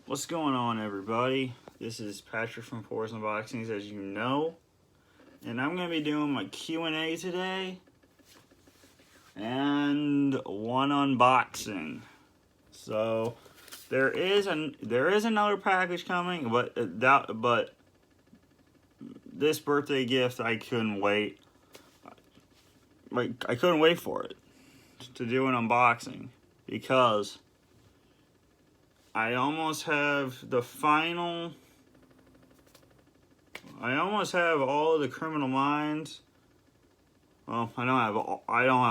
What's going on, everybody? This is Patrick from Force Unboxings, as you know, and I'm going to be doing my Q&A today and one unboxing. So there is another package coming, but this birthday gift I couldn't wait. I couldn't wait for it to do an unboxing because I almost have all of the Criminal Minds. Well, I don't have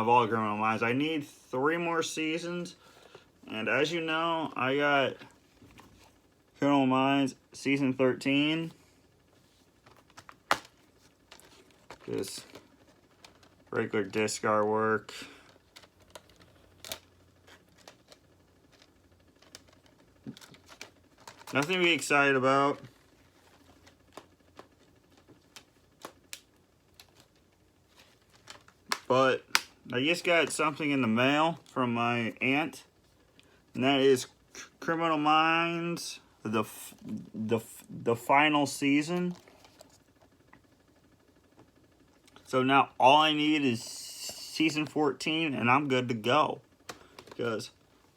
all the Criminal Minds. I need 3 more seasons, and as you know, I got Criminal Minds season 13. Just regular disc artwork. Nothing to be excited about. But I just got something in the mail from my aunt, and that is Criminal Minds, the final season. So now all I need is season 14, and I'm good to go. Because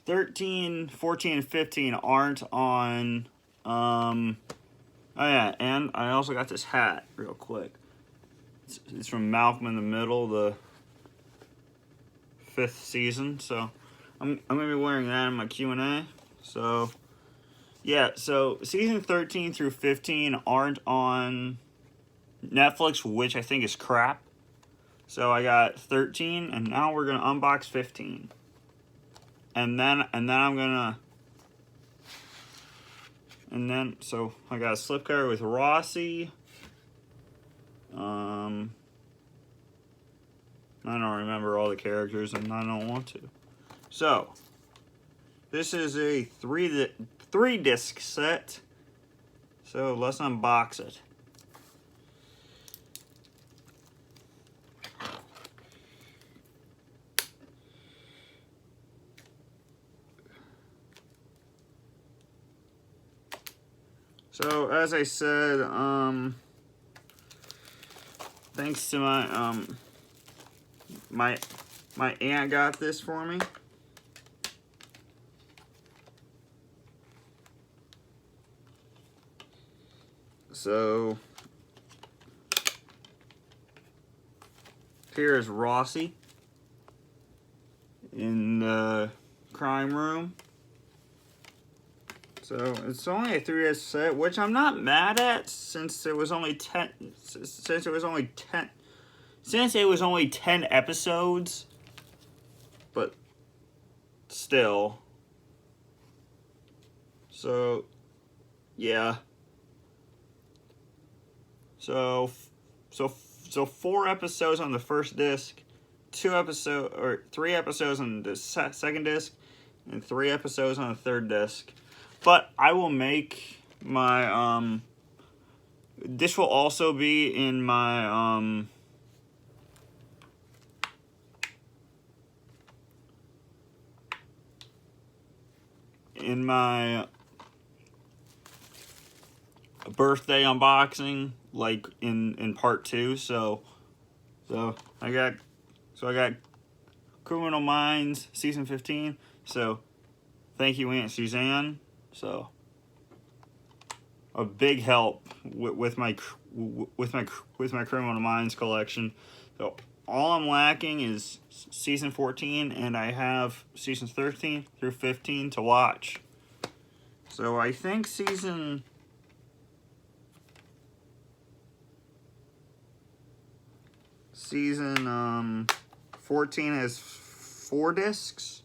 13, 14, and 15 aren't on, oh yeah, and I also got this hat, real quick. It's from Malcolm in the Middle, the 5th season, so I'm going to be wearing that in my Q&A. So, yeah, so season 13 through 15 aren't on Netflix, which I think is crap. So I got 13, and now we're going to unbox 15. So I got a slipcover with Rossi. I don't remember all the characters, and I don't want to. So this is a 3 disc set. So let's unbox it. So as I said, thanks to my aunt got this for me. So here is Rossi in the crime room. So it's only a 3-disc set, which I'm not mad at, since it was only 10 episodes. But still. So yeah. So 4 episodes on the first disc, 3 episodes on the second disc, and 3 episodes on the third disc. But I will make my, this will also be in my, birthday unboxing, like in part 2. So I got Criminal Minds season 15. So thank you, Aunt Suzanne. So a big help with my Criminal Minds collection. So all I'm lacking is season 14, and I have seasons 13 through 15 to watch. So I think season 14 has 4 discs.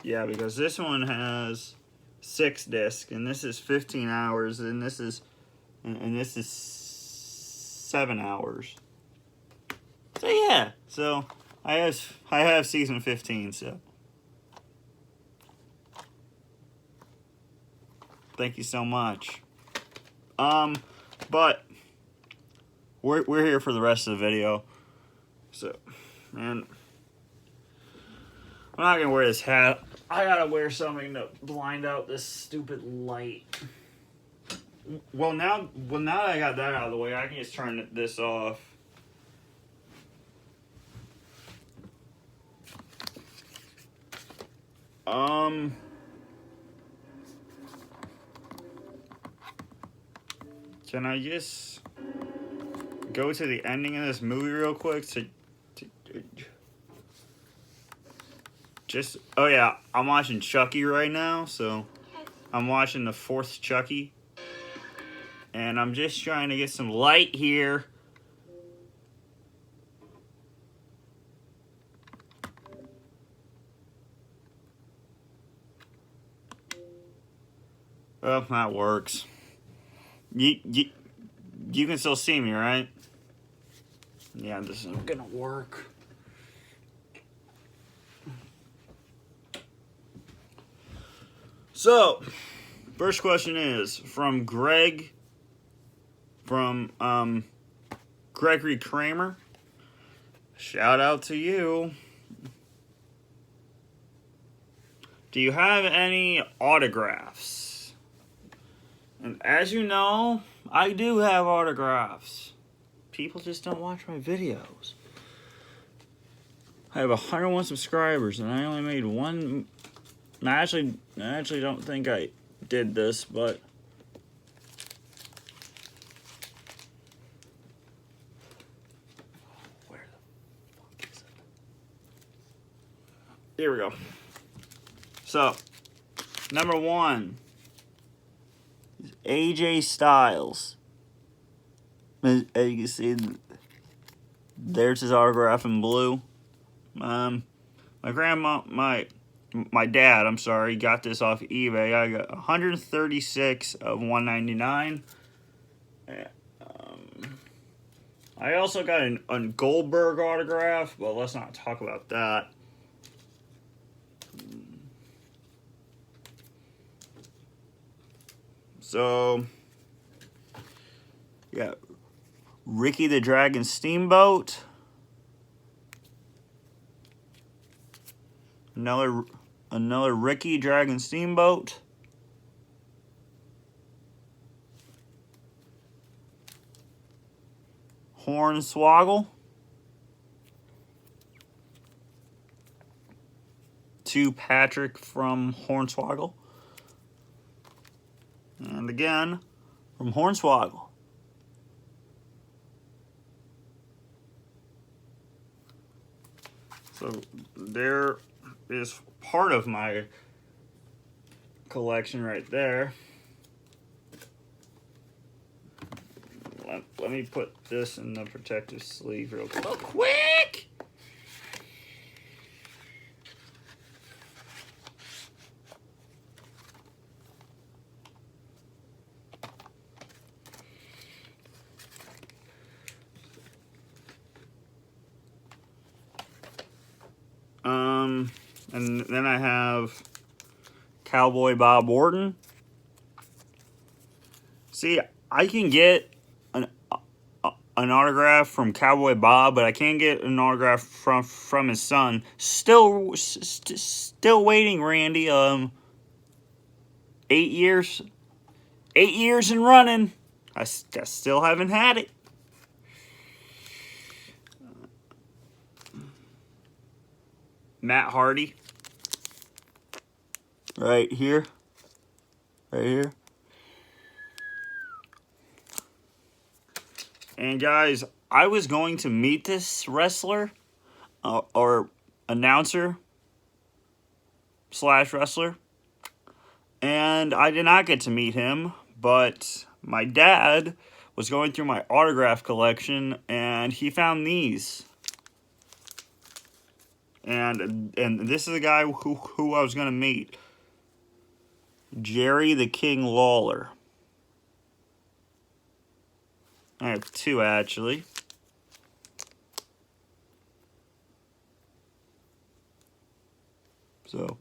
Yeah, because this one has 6 discs, and this is 15 hours, and this is 7 hours. So yeah, so I have season 15. So thank you so much. But we're here for the rest of the video. So, man, I'm not gonna wear this hat I gotta wear something to blind out this stupid light. Well, now that I got that out of the way, I can just turn this off. Can I just go to the ending of this movie real quick oh yeah, I'm watching Chucky right now, so I'm watching the 4th Chucky. And I'm just trying to get some light here. Oh, that works. You can still see me, right? Yeah, this isn't gonna work. So, first question is from Greg, from Gregory Kramer. Shout out to you. Do you have any autographs? And as you know, I do have autographs. People just don't watch my videos. I have 101 subscribers, and I only made one. I actually don't think I did this, but where the fuck is it? Here we go. So, number 1 is AJ Styles. As you can see, there's his autograph in blue. My dad, I'm sorry, got this off eBay. I got 136 of 199. I also got a Goldberg autograph, but let's not talk about that. So, yeah, Ricky the Dragon Steamboat. Another Ricky Dragon Steamboat. Hornswoggle. 2 Patrick from Hornswoggle. And again, from Hornswoggle. So there is part of my collection right there. Let me put this in the protective sleeve real quick. And then I have Cowboy Bob Orton. See, I can get an autograph from Cowboy Bob, but I can't get an autograph from his son. Still waiting, Randy. 8 years and running. I still haven't had it. Matt Hardy. Right here. And guys, I was going to meet this wrestler or announcer / wrestler, and I did not get to meet him, but my dad was going through my autograph collection and he found these. And this is the guy who I was going to meet. Jerry the King Lawler. I have 2 actually. So.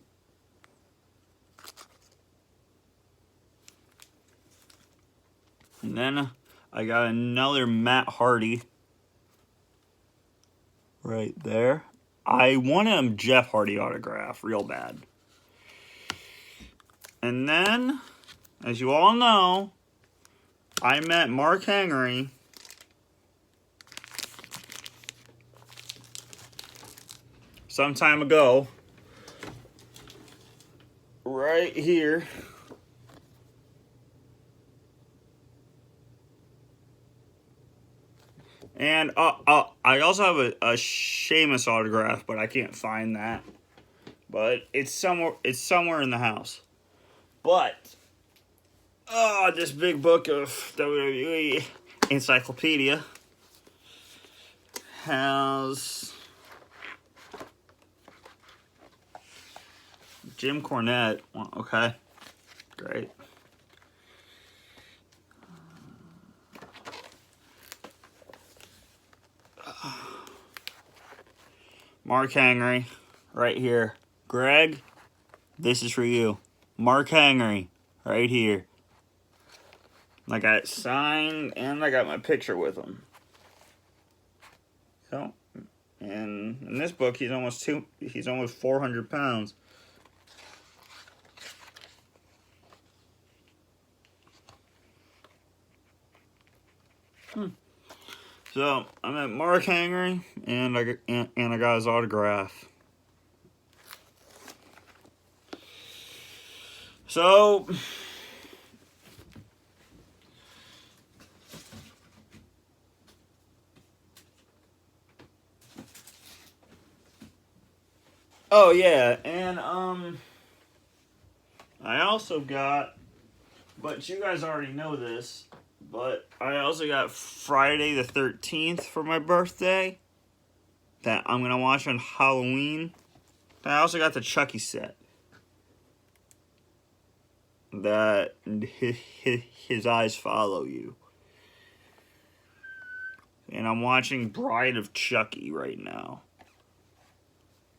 And then I got another Matt Hardy. Right there. I want a Jeff Hardy autograph real bad. And then, as you all know, I met Mark Henry some time ago, right here. And I also have a Sheamus autograph, but I can't find that. But it's somewhere in the house. But this big book of WWE encyclopedia has Jim Cornette. Okay, great. Mark Henry, right here. Greg, this is for you. Mark Henry, right here. I got it signed, and I got my picture with him. So, and in this book, he's almost 400 pounds. So I'm at Mark Henry, and I got his autograph. So oh yeah, and I also got, but you guys already know this, but I also got Friday the 13th for my birthday that I'm gonna watch on Halloween. I also got the Chucky set that his eyes follow you. And I'm watching Bride of Chucky right now.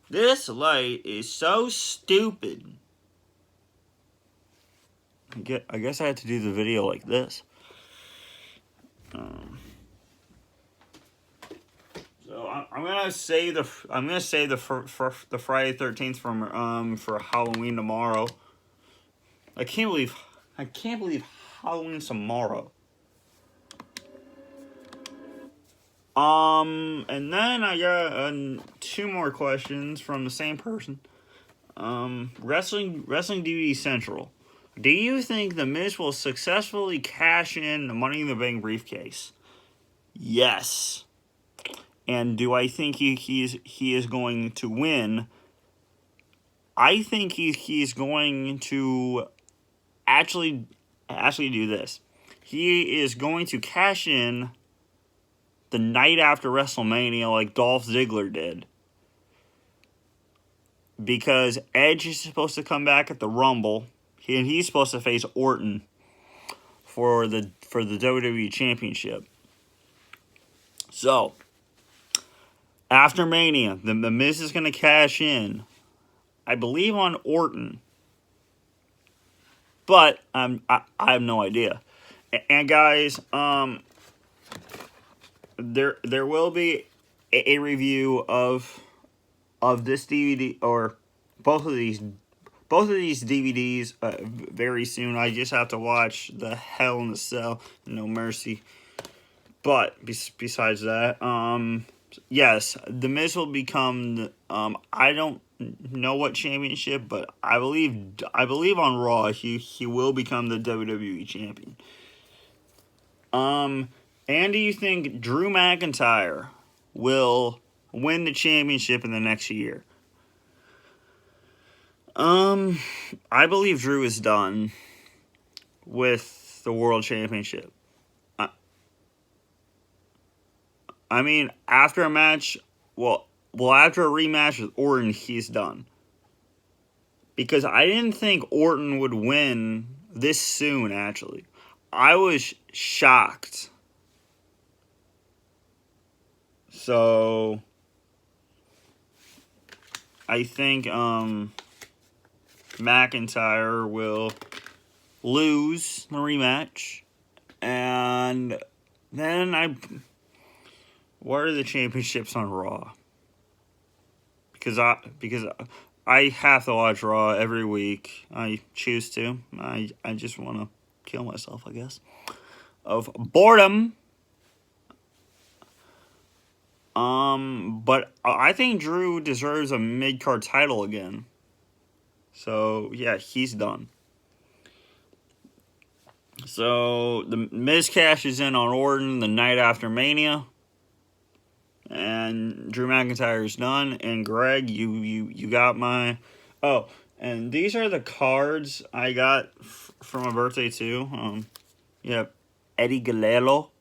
This light is so stupid. I guess I had to do the video like this. So I'm gonna save the Friday 13th for Halloween tomorrow. I can't believe Halloween's tomorrow. And then I got 2 more questions from the same person. Wrestling DVD Central. Do you think The Miz will successfully cash in the Money in the Bank briefcase? Yes. And do I think he is going to win? I think he's going to actually do this. He is going to cash in the night after WrestleMania like Dolph Ziggler did. Because Edge is supposed to come back at the Rumble, and he's supposed to face Orton for the WWE Championship. So, after Mania, the Miz is going to cash in, I believe, on Orton. But I have no idea. And guys, there will be a review of this DVD, or both of these DVDs very soon. I just have to watch the Hell in the Cell, No Mercy. But besides that, yes, The Miz will become I don't know what championship, but I believe on Raw he will become the WWE champion. And do you think Drew McIntyre will win the championship in the next year? I believe Drew is done with the World Championship. I mean, after a match, after a rematch with Orton, he's done. Because I didn't think Orton would win this soon, actually. I was shocked. So, I think, McIntyre will lose the rematch. And then what are the championships on Raw? Because I have to watch Raw every week. I choose to. I just want to kill myself, I guess, of boredom. But I think Drew deserves a mid-card title again. So, yeah, he's done. So, the Miz cashes in on Orton the night after Mania. And Drew McIntyre's done. And Greg, you got my... Oh, and these are the cards I got for my birthday, too. You have Eddie Guerrero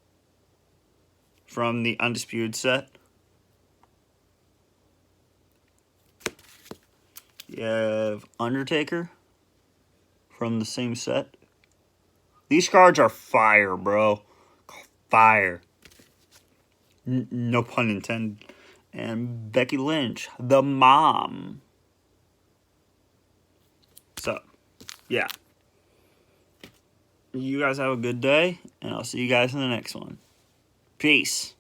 from the Undisputed set. You have Undertaker from the same set. These cards are fire, bro. Fire. No pun intended. And Becky Lynch, the mom. So, yeah. You guys have a good day, and I'll see you guys in the next one. Peace.